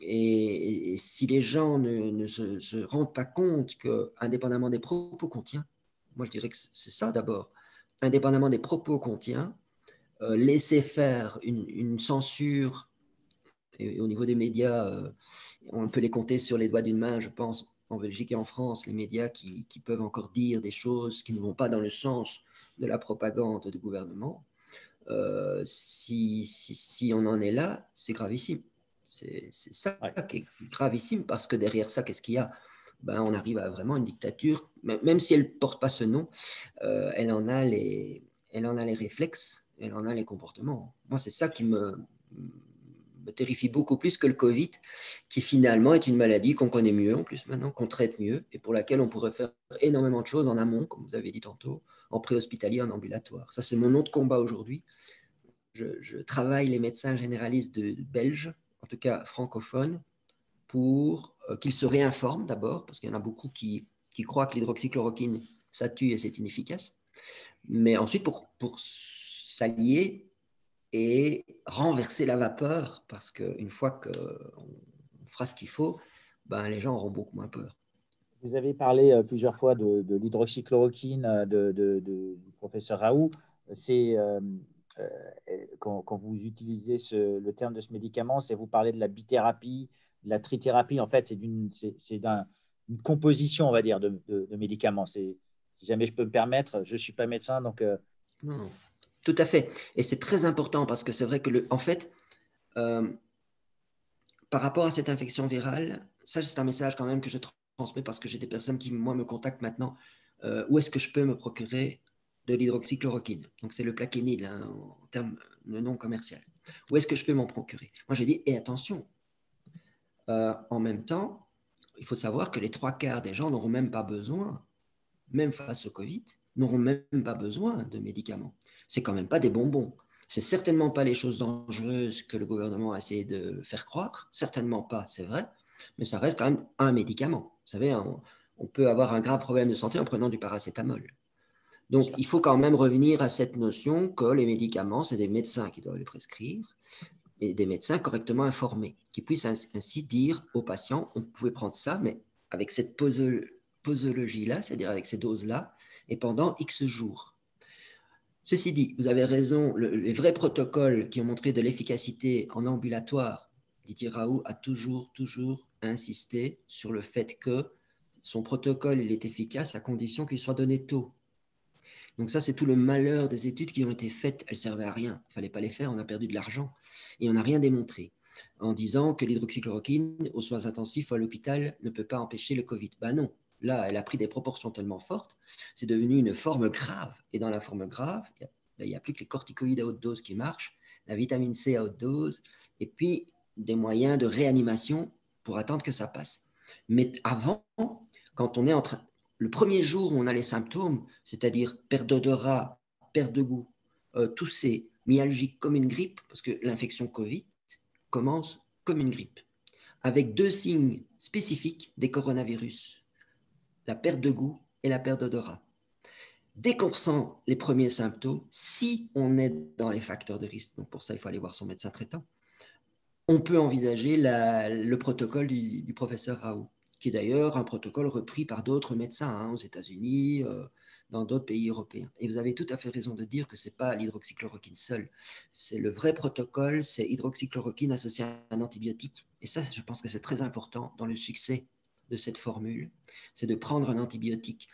Speaker 2: Et si les gens ne se rendent pas compte que, indépendamment des propos qu'on tient, moi je dirais que c'est ça d'abord, indépendamment des propos qu'on tient, laisser faire une censure, et au niveau des médias, on peut les compter sur les doigts d'une main, je pense, en Belgique et en France, les médias qui peuvent encore dire des choses qui ne vont pas dans le sens de la propagande du gouvernement. Si on en est là, c'est gravissime. C'est ça qui est gravissime, parce que derrière ça, qu'est-ce qu'il y a? Ben, on arrive à vraiment une dictature, même si elle ne porte pas ce nom, elle en a les réflexes, elle en a les comportements. Moi, c'est ça qui me terrifie beaucoup plus que le Covid, qui finalement est une maladie qu'on connaît mieux en plus maintenant, qu'on traite mieux, et pour laquelle on pourrait faire énormément de choses en amont, comme vous avez dit tantôt, en préhospitalier, en ambulatoire. Ça, c'est mon nom de combat aujourd'hui. Je travaille les médecins généralistes belges, en tout cas francophones, pour qu'ils se réinforment d'abord, parce qu'il y en a beaucoup qui croient que l'hydroxychloroquine, ça tue et c'est inefficace, mais ensuite pour s'allier et renverser la vapeur, parce qu'une fois qu'on fera ce qu'il faut, ben, les gens auront beaucoup moins peur.
Speaker 1: Vous avez parlé plusieurs fois de l'hydroxychloroquine du professeur Raoult. C'est quand vous utilisez le terme de ce médicament, c'est vous parlez de la bithérapie, de la trithérapie. En fait, c'est une composition, on va dire, de médicaments. Si jamais je peux me permettre, je ne suis pas médecin, donc…
Speaker 2: Non, tout à fait. Et c'est très important, parce que c'est vrai que, en fait, par rapport à cette infection virale, ça, c'est un message quand même que je transmets, parce que j'ai des personnes qui, moi, me contactent maintenant. Où est-ce que je peux me procurer de l'hydroxychloroquine? Donc, c'est le plaquenil, hein, en termes de nom commercial. Où est-ce que je peux m'en procurer? Moi, je dis, et attention, en même temps, il faut savoir que les 3/4 des gens n'auront même pas besoin, même face au Covid, n'auront même pas besoin de médicaments. C'est quand même pas des bonbons. C'est certainement pas les choses dangereuses que le gouvernement a essayé de faire croire. Certainement pas, c'est vrai, mais ça reste quand même un médicament. Vous savez, on peut avoir un grave problème de santé en prenant du paracétamol. Donc, il faut quand même revenir à cette notion que les médicaments, c'est des médecins qui doivent les prescrire et des médecins correctement informés, qui puissent ainsi dire aux patients, on pouvait prendre ça, mais avec cette posologie-là, c'est-à-dire avec ces doses-là, et pendant X jours. Ceci dit, vous avez raison, les vrais protocoles qui ont montré de l'efficacité en ambulatoire, Didier Raoult a toujours insisté sur le fait que son protocole, il est efficace à condition qu'il soit donné tôt. Donc ça, c'est tout le malheur des études qui ont été faites. Elles ne servaient à rien. Il ne fallait pas les faire, on a perdu de l'argent. Et on n'a rien démontré en disant que l'hydroxychloroquine aux soins intensifs ou à l'hôpital ne peut pas empêcher le Covid. Ben non, là, elle a pris des proportions tellement fortes, c'est devenu une forme grave. Et dans la forme grave, il n'y a plus que les corticoïdes à haute dose qui marchent, la vitamine C à haute dose, et puis des moyens de réanimation pour attendre que ça passe. Mais avant, quand on est en train... Le premier jour où on a les symptômes, c'est-à-dire perte d'odorat, perte de goût, tousser, myalgique comme une grippe, parce que l'infection Covid commence comme une grippe, avec 2 signes spécifiques des coronavirus, la perte de goût et la perte d'odorat. Dès qu'on ressent les premiers symptômes, si on est dans les facteurs de risque, donc pour ça il faut aller voir son médecin traitant, on peut envisager le protocole du professeur Raoult, qui est d'ailleurs un protocole repris par d'autres médecins aux États-Unis, dans d'autres pays européens. Et vous avez tout à fait raison de dire que ce n'est pas l'hydroxychloroquine seule. C'est le vrai protocole, c'est hydroxychloroquine associée à un antibiotique. Et ça, je pense que c'est très important dans le succès de cette formule, c'est de prendre un antibiotique.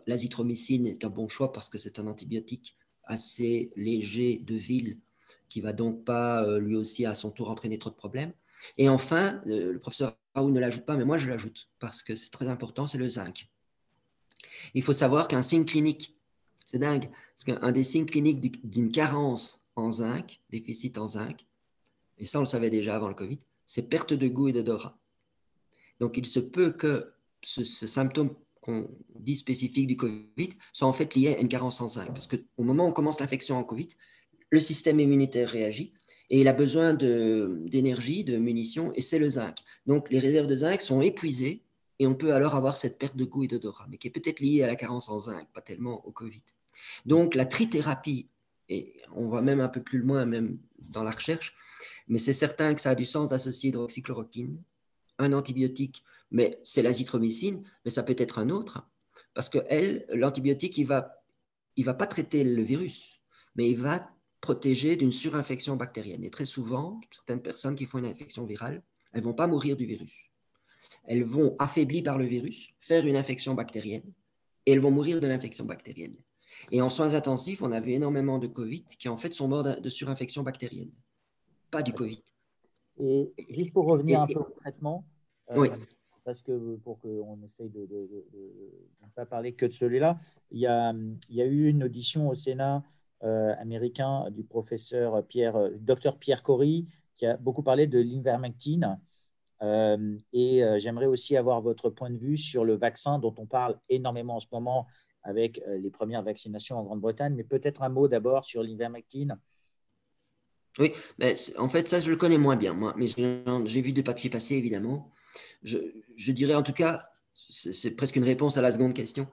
Speaker 2: L'azithromycine est un bon choix parce que c'est un antibiotique assez léger de ville qui ne va donc pas lui aussi à son tour entraîner trop de problèmes. Et enfin, le professeur Raoult ne l'ajoute pas, mais moi je l'ajoute parce que c'est très important, c'est le zinc. Il faut savoir qu'un signe clinique, c'est dingue, parce qu'un des signes cliniques d'une carence en zinc, déficit en zinc, et ça on le savait déjà avant le Covid, c'est perte de goût et d'odorat. Donc il se peut que ce symptôme qu'on dit spécifique du Covid soit en fait lié à une carence en zinc, parce qu'au moment où on commence l'infection en Covid, le système immunitaire réagit et il a besoin d'énergie, de munitions, et c'est le zinc. Donc, les réserves de zinc sont épuisées et on peut alors avoir cette perte de goût et d'odorat, mais qui est peut-être liée à la carence en zinc, pas tellement au Covid. Donc, la trithérapie, et on va même un peu plus loin, même dans la recherche, mais c'est certain que ça a du sens d'associer hydroxychloroquine, un antibiotique, mais c'est l'azithromycine, mais ça peut être un autre, parce que l'antibiotique, il va pas traiter le virus, mais il va protéger d'une surinfection bactérienne. Et très souvent, certaines personnes qui font une infection virale, elles ne vont pas mourir du virus. Elles vont, affaiblies par le virus, faire une infection bactérienne et elles vont mourir de l'infection bactérienne. Et en soins intensifs, on a vu énormément de Covid qui en fait sont morts de surinfection bactérienne, pas du Covid.
Speaker 1: Et juste pour revenir un peu au traitement,
Speaker 2: oui.
Speaker 1: Parce que pour qu'on essaye de ne pas parler que de celui-là, il y a eu une audition au Sénat américain du professeur Dr Pierre Corey, qui a beaucoup parlé de l'ivermectine. J'aimerais aussi avoir votre point de vue sur le vaccin dont on parle énormément en ce moment avec les premières vaccinations en Grande-Bretagne, mais peut-être un mot d'abord sur l'ivermectine.
Speaker 2: Oui, mais en fait, ça, je le connais moins bien, moi, mais j'ai vu des papiers passer, évidemment. Je dirais en tout cas, c'est presque une réponse à la seconde question,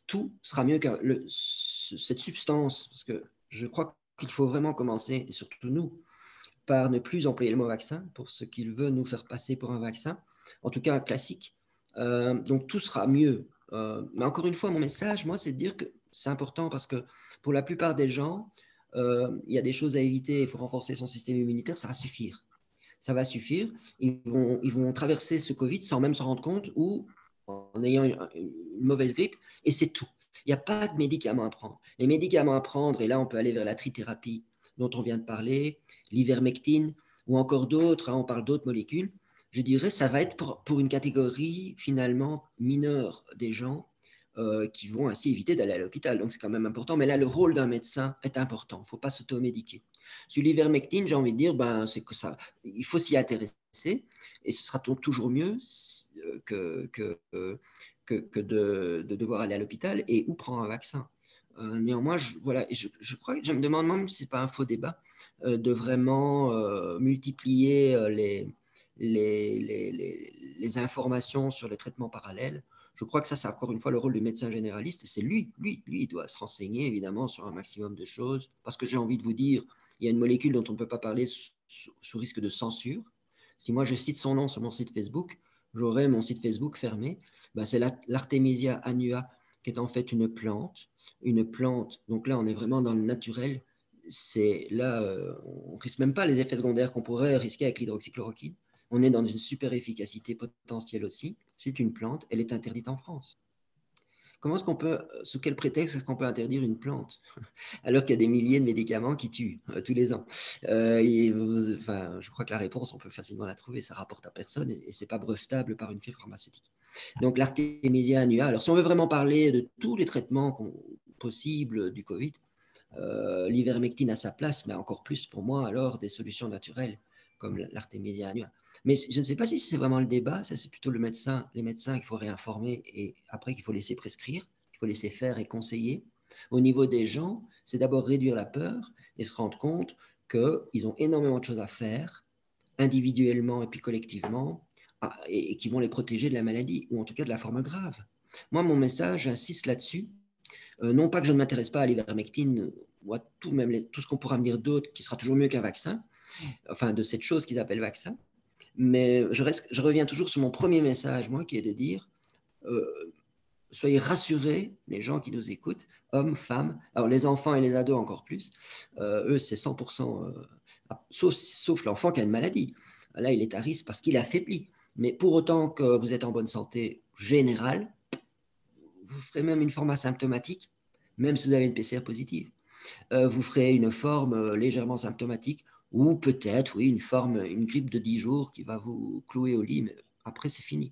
Speaker 2: tout sera mieux que cette substance, parce que je crois qu'il faut vraiment commencer, et surtout nous, par ne plus employer le mot vaccin pour ce qu'il veut nous faire passer pour un vaccin, en tout cas un classique. Donc tout sera mieux. Mais encore une fois, mon message, moi, c'est de dire que c'est important parce que pour la plupart des gens, il y a des choses à éviter, il faut renforcer son système immunitaire, ça va suffire. Ça va suffire. Ils vont traverser ce Covid sans même s'en rendre compte ou en ayant une mauvaise grippe, et c'est tout. Il n'y a pas de médicaments à prendre. Les médicaments à prendre, et là on peut aller vers la trithérapie dont on vient de parler, l'ivermectine ou encore d'autres, on parle d'autres molécules, je dirais ça va être pour une catégorie finalement mineure des gens qui vont ainsi éviter d'aller à l'hôpital. Donc c'est quand même important, mais là le rôle d'un médecin est important, il ne faut pas s'automédiquer. Sur l'ivermectine, j'ai envie de dire, c'est que ça, il faut s'y intéresser et ce sera toujours mieux que de devoir aller à l'hôpital et ou prendre un vaccin. Néanmoins, je crois que je me demande même si ce n'est pas un faux débat de vraiment multiplier les informations sur les traitements parallèles. Je crois que ça, c'est encore une fois le rôle du médecin généraliste, et c'est lui, il doit se renseigner évidemment sur un maximum de choses, parce que j'ai envie de vous dire, il y a une molécule dont on ne peut pas parler sous risque de censure. Si moi je cite son nom sur mon site Facebook, j'aurai mon site Facebook fermé. Ben, c'est l'Artemisia annua, qui est en fait une plante. Donc là, on est vraiment dans le naturel. Là, on ne risque même pas les effets secondaires qu'on pourrait risquer avec l'hydroxychloroquine. On est dans une super efficacité potentielle aussi. C'est une plante, elle est interdite en France. Comment est-ce qu'on peut, sous quel prétexte est-ce qu'on peut interdire une plante alors qu'il y a des milliers de médicaments qui tuent tous les ans? Je crois que la réponse, on peut facilement la trouver. Ça rapporte à personne et ce n'est pas brevetable par une firme pharmaceutique. Donc, l'Artemisia annua. Alors, si on veut vraiment parler de tous les traitements possibles du Covid, l'ivermectine a sa place, mais encore plus pour moi, alors, des solutions naturelles comme l'Artemisia annua. Mais je ne sais pas si c'est vraiment le débat. Ça, c'est plutôt les médecins qu'il faut réinformer et après qu'il faut laisser prescrire, qu'il faut laisser faire et conseiller. Au niveau des gens, c'est d'abord réduire la peur et se rendre compte qu'ils ont énormément de choses à faire, individuellement et puis collectivement, et qui vont les protéger de la maladie, ou en tout cas de la forme grave. Moi, mon message, j'insiste là-dessus. Non pas que je ne m'intéresse pas à l'ivermectine ou à tout ce qu'on pourra me dire d'autre qui sera toujours mieux qu'un vaccin, enfin de cette chose qu'ils appellent vaccin, mais je reviens toujours sur mon premier message, moi, qui est de dire soyez rassurés, les gens qui nous écoutent, hommes, femmes, alors les enfants et les ados encore plus, eux c'est 100%, sauf l'enfant qui a une maladie. Là, il est à risque parce qu'il affaiblit. Mais pour autant que vous êtes en bonne santé générale, vous ferez même une forme asymptomatique, même si vous avez une PCR positive. Vous ferez une forme légèrement symptomatique ou peut-être, oui, une grippe de 10 jours qui va vous clouer au lit, mais après, c'est fini.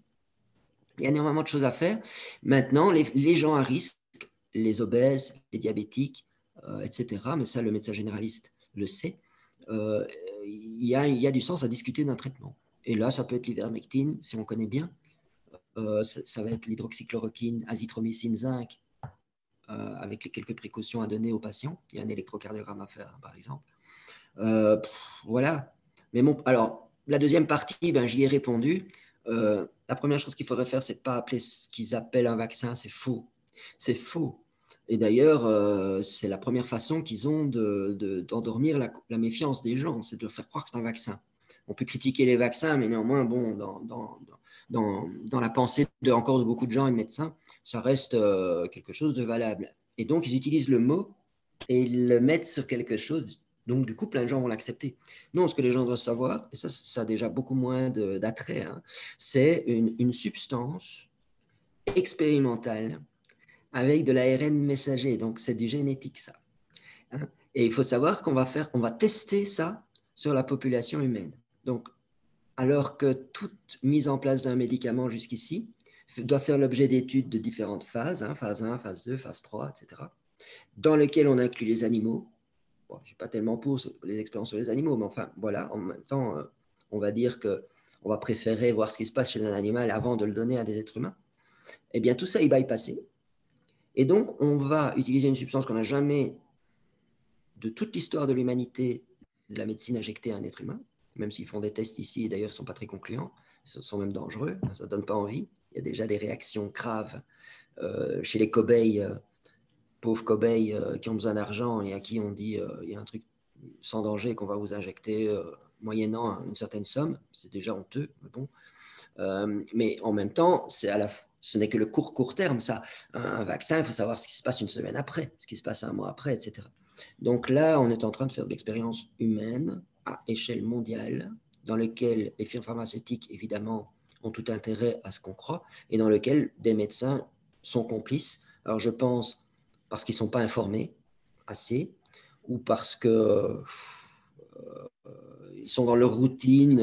Speaker 2: Il y a énormément de choses à faire. Maintenant, les gens à risque, les obèses, les diabétiques, etc., mais ça, le médecin généraliste le sait, il y a du sens à discuter d'un traitement. Et là, ça peut être l'ivermectine, si on connaît bien. Ça va être l'hydroxychloroquine, azithromycine, zinc, avec les quelques précautions à donner aux patients. Il y a un électrocardiogramme à faire, par exemple. Voilà. Mais alors, la deuxième partie, j'y ai répondu. La première chose qu'il faudrait faire, c'est pas appeler ce qu'ils appellent un vaccin, c'est faux. C'est faux. Et d'ailleurs, c'est la première façon qu'ils ont d'endormir la méfiance des gens, c'est de faire croire que c'est un vaccin. On peut critiquer les vaccins, mais néanmoins, bon, dans la pensée encore de beaucoup de gens et de médecins, ça reste quelque chose de valable. Et donc, ils utilisent le mot et ils le mettent sur quelque chose. Donc, du coup, plein de gens vont l'accepter. Non, ce que les gens doivent savoir, et ça a déjà beaucoup moins d'attrait, hein, c'est une substance expérimentale avec de l'ARN messager. Donc, c'est du génétique, ça. Hein. Et il faut savoir qu'on va tester ça sur la population humaine. Donc, alors que toute mise en place d'un médicament jusqu'ici doit faire l'objet d'études de différentes phases, hein, phase 1, phase 2, phase 3, etc., dans lesquelles on inclut les animaux. Bon, je ne suis pas tellement pour les expériences sur les animaux, mais enfin, voilà, en même temps, on va dire qu'on va préférer voir ce qui se passe chez un animal avant de le donner à des êtres humains. Eh bien, tout ça est bypassé. Et donc, on va utiliser une substance qu'on n'a jamais, de toute l'histoire de l'humanité, de la médecine, injectée à un être humain, même s'ils font des tests ici, et d'ailleurs, ils ne sont pas très concluants, ils sont même dangereux, ça ne donne pas envie. Il y a déjà des réactions graves chez les cobayes, pauvres cobayes qui ont besoin d'argent et à qui on dit il y a un truc sans danger qu'on va vous injecter moyennant une certaine somme. C'est déjà honteux, mais bon. Mais en même temps, ce n'est que le court terme, ça. Un vaccin, il faut savoir ce qui se passe une semaine après, ce qui se passe un mois après, etc. Donc là, on est en train de faire de l'expérience humaine à échelle mondiale, dans lequel les firmes pharmaceutiques, évidemment, ont tout intérêt à ce qu'on croit, et dans lequel des médecins sont complices. Alors je pense parce qu'ils ne sont pas informés assez, ou parce que ils sont dans leur routine,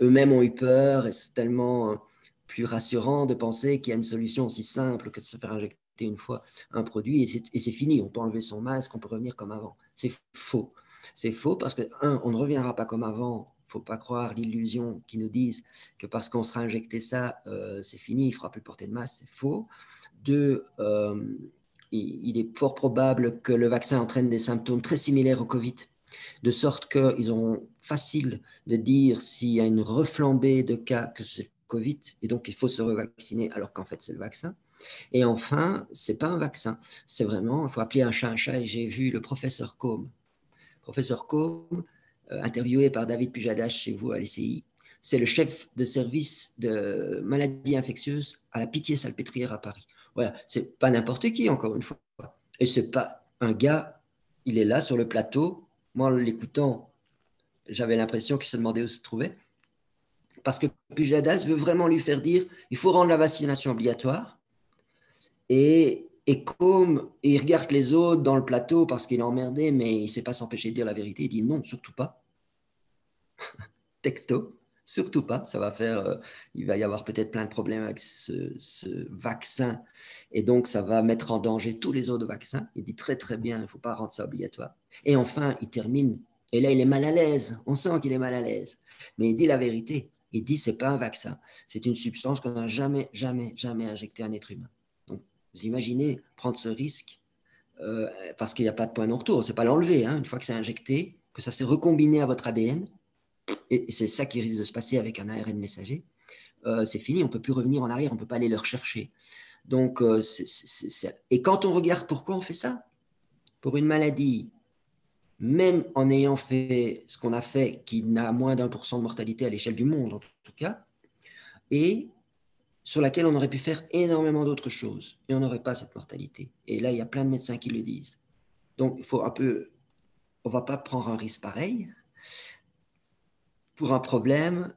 Speaker 2: eux-mêmes ont eu peur, et c'est tellement plus rassurant de penser qu'il y a une solution aussi simple que de se faire injecter une fois un produit, et c'est fini, on peut enlever son masque, on peut revenir comme avant. C'est faux. C'est faux parce que, on ne reviendra pas comme avant faut pas croire l'illusion qui nous disent que parce qu'on sera injecté ça, c'est fini, il ne faudra plus porter de masque. C'est faux. 2, il est fort probable que le vaccin entraîne des symptômes très similaires au Covid, de sorte qu'ils ont facile de dire s'il y a une reflambée de cas que c'est le Covid, et donc il faut se revacciner alors qu'en fait c'est le vaccin. Et enfin, ce n'est pas un vaccin, c'est vraiment, il faut appeler un chat, et j'ai vu le professeur Combe. Professeur Combe, interviewé par David Pujadas chez vous à l'ECI, c'est le chef de service de maladies infectieuses à la Pitié-Salpêtrière à Paris. Voilà, c'est pas n'importe qui, encore une fois. Et c'est pas un gars, il est là sur le plateau. Moi, en l'écoutant, j'avais l'impression qu'il se demandait où se trouvait. Parce que Pujadas veut vraiment lui faire dire il faut rendre la vaccination obligatoire. Et comme il regarde les autres dans le plateau parce qu'il est emmerdé, mais il ne sait pas s'empêcher de dire la vérité, il dit non, surtout pas. Texto, surtout pas. Ça va faire, il va y avoir peut-être plein de problèmes avec ce vaccin. Et donc, ça va mettre en danger tous les autres vaccins. Il dit très, très bien, il ne faut pas rendre ça obligatoire. Et enfin, il termine. Et là, il est mal à l'aise. On sent qu'il est mal à l'aise. Mais il dit la vérité. Il dit, ce n'est pas un vaccin. C'est une substance qu'on n'a jamais, jamais, jamais injectée à un être humain. Donc, vous imaginez prendre ce risque parce qu'il n'y a pas de point de retour. Ce n'est pas l'enlever. Une fois que c'est injecté, que ça s'est recombiné à votre ADN, et c'est ça qui risque de se passer avec un ARN messager, c'est fini, on ne peut plus revenir en arrière, on ne peut pas aller le rechercher. Donc, et quand on regarde pourquoi on fait ça, pour une maladie, même en ayant fait ce qu'on a fait, qui n'a moins d'1% de mortalité à l'échelle du monde en tout cas, et sur laquelle on aurait pu faire énormément d'autres choses, et on n'aurait pas cette mortalité. Et là, il y a plein de médecins qui le disent. Donc, il faut un peu, on ne va pas prendre un risque pareil pour un problème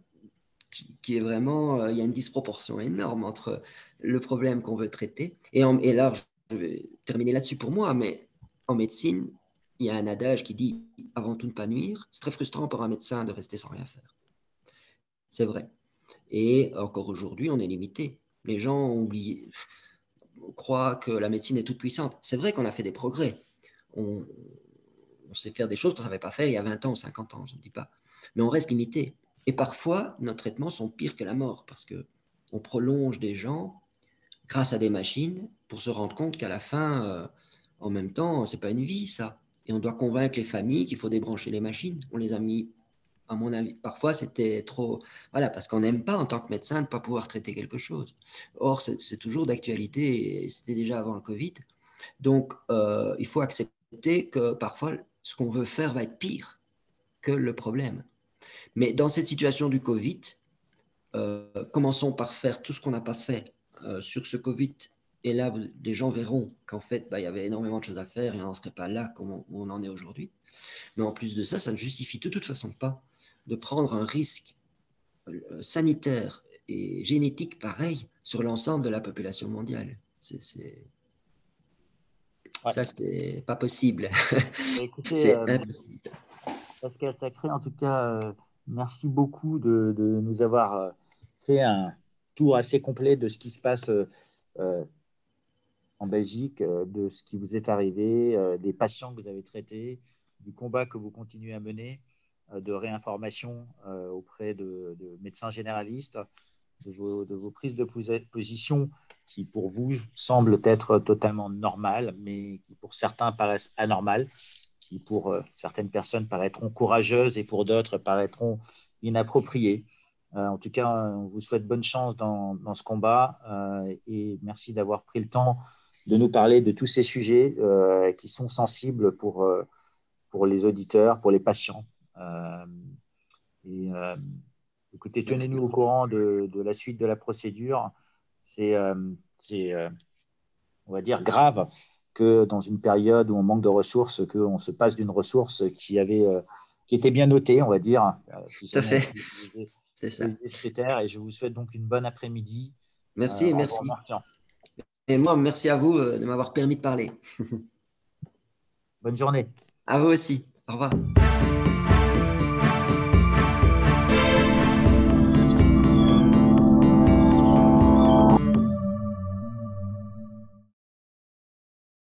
Speaker 2: qui est vraiment, il y a une disproportion énorme entre le problème qu'on veut traiter. Et là, je vais terminer là-dessus pour moi, mais en médecine, il y a un adage qui dit avant tout ne pas nuire. C'est très frustrant pour un médecin de rester sans rien faire. C'est vrai. Et encore aujourd'hui, on est limité. Les gens croient que la médecine est toute puissante. C'est vrai qu'on a fait des progrès. On sait faire des choses qu'on ne savait pas faire il y a 20 ans ou 50 ans, je ne dis pas. Mais on reste limité. Et parfois, nos traitements sont pires que la mort parce qu'on prolonge des gens grâce à des machines pour se rendre compte qu'à la fin, en même temps, ce n'est pas une vie, ça. Et on doit convaincre les familles qu'il faut débrancher les machines. On les a mis, à mon avis, parfois c'était trop… Voilà, parce qu'on n'aime pas en tant que médecin de ne pas pouvoir traiter quelque chose. Or, c'est toujours d'actualité et c'était déjà avant le Covid. Donc, il faut accepter que parfois, ce qu'on veut faire va être pire que le problème. Mais dans cette situation du Covid, commençons par faire tout ce qu'on n'a pas fait sur ce Covid. Et là, les gens verront qu'en fait, il y avait énormément de choses à faire et on n'en serait pas là comme on en est aujourd'hui. Mais en plus de ça, ça ne justifie de toute façon pas de prendre un risque sanitaire et génétique pareil sur l'ensemble de la population mondiale.
Speaker 1: Ouais.
Speaker 2: Ça, c'est pas possible.
Speaker 1: Écoutez,
Speaker 2: C'est impossible.
Speaker 1: Pascal Sacré, en tout cas, merci beaucoup de nous avoir fait un tour assez complet de ce qui se passe en Belgique, de ce qui vous est arrivé, des patients que vous avez traités, du combat que vous continuez à mener, de réinformation auprès de médecins généralistes, de vos prises de position qui, pour vous, semblent être totalement normales, mais qui, pour certains, paraissent anormales, qui, pour certaines personnes, paraîtront courageuses et pour d'autres, paraîtront inappropriées. En tout cas, on vous souhaite bonne chance dans ce combat et merci d'avoir pris le temps de nous parler de tous ces sujets qui sont sensibles pour les auditeurs, pour les patients. Écoutez, tenez-nous au courant de la suite de la procédure. C'est, on va dire, grave que dans une période où on manque de ressources, qu'on se passe d'une ressource qui était bien notée, on va dire.
Speaker 2: Tout à fait. C'est ça.
Speaker 1: Et je vous souhaite donc une bonne après-midi.
Speaker 2: Merci, merci. Et moi, merci à vous de m'avoir permis de parler.
Speaker 1: Bonne journée.
Speaker 2: À vous aussi. Au revoir.